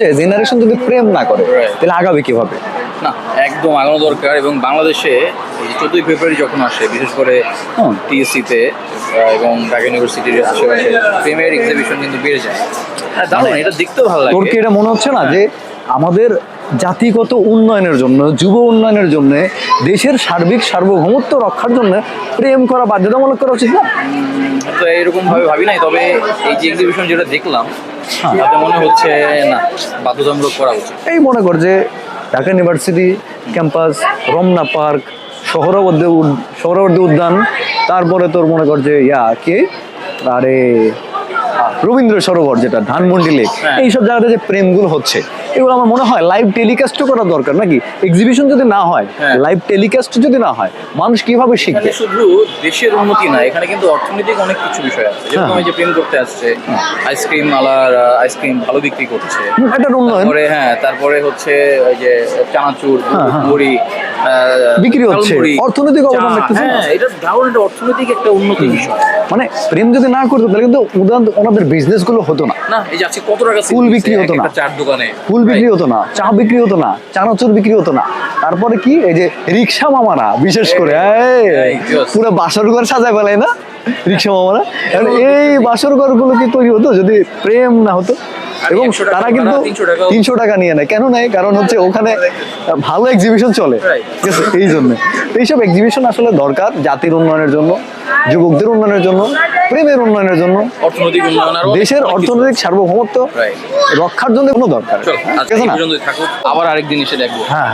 Generation যদি প্রেম না করে তাহলে আগাবে কিভাবে? না, একদম আগানো দরকার। এবং বাংলাদেশে এই 14ই ফেব্রুয়ারি যখন আসে, বিশেষ করে টিএসসিতে এবং ঢাকা ইউনিভার্সিটির আশেপাশে প্রেমের এক্সিবিশন কিন্তু বেড়ে যায়। দারুণ, এটা দেখতেও ভালো লাগে। তোর কি এটা মনে হচ্ছে না যে আমাদের জাতিগত উন্নয়নের জন্য, যুব উন্নয়নের জন্য, দেশের সার্বিক সার্বভৌমত্ব রক্ষার জন্য প্রেম করা বাধ্যতামূলক করা উচিত না? তো এরকম ভাবে ভাবি নাই, তবে এই যে এক্সিবিশন যেটা দেখলাম তাতে মনে হচ্ছে না, বাধ্যতামূলক করা উচিত। এই মনে কর যে Dhaka university campus, Ramna park, Suhrawardy উদ্যান, তারপরে তোর মনে কর যে আরে রবীন্দ্র সরোবর যেটা ধানমন্ডি লেক, এইসব জায়গাতে যে প্রেমগুলো হচ্ছে এগুলো আমার মনে হয় লাইভ টেলিকাস্টও করা দরকার নাকি? এক্সিবিশন যদি না হয়, লাইভ টেলিকাস্ট যদি না হয়, মানুষ কিভাবে শিখবে? শুধু দেশের উন্নতি না, এখানে কিন্তু অর্থনৈতিক অনেক কিছু বিষয় আছে। যেরকম এই যে প্রেম করতে আসছে, আইসক্রিম আলার আইসক্রিম ভালো বিক্রি করছে, এটা উন্নয়ন। তারপরে হচ্ছে ওই যে চানাচুর, মুড়ি বিক্রি হচ্ছে, অর্থনৈতিক অবদান রাখতেছে। এটা দারুণ, এটা অর্থনৈতিক একটা উন্নতি বিষয়। মানে প্রেম যদি না করতো তাহলে কিন্তু ওনাদের বিজনেস গুলো হতো না। না, এই যে আজকে কত টাকা ফুল বিক্রি হতো না, চার দোকানে ফুল বিক্রি হতো না, চা বিক্রি হতো না, চানাচুর বিক্রি হতো না। তারপরে কি এই যে রিক্সা মামারা, বিশেষ করে পুরো বাসর ঘর সাজায় ফেলায় না রিক্সা মামারা, এই বাসর ঘর গুলো কি তৈরি হতো যদি প্রেম না হতো? এবং তারা কিন্তু 300 টাকা নিয়ে নেয়। কেন নেয়? কারণ হচ্ছে ওখানে ভালো এক্সিবিশন চলে, ঠিক আছে? এই জন্য এইসব এক্সিবিশন আসলে দরকার জাতির উন্নয়নের জন্য, যুবকদের উন্নয়নের জন্য, প্রেমের উন্নয়নের জন্য, অর্থনৈতিক উন্নয়ন, দেশের অর্থনৈতিক সার্বভৌমত্ব রক্ষার জন্য কোনো দরকার। আবার আরেকদিন এসে দেখবো। হ্যাঁ।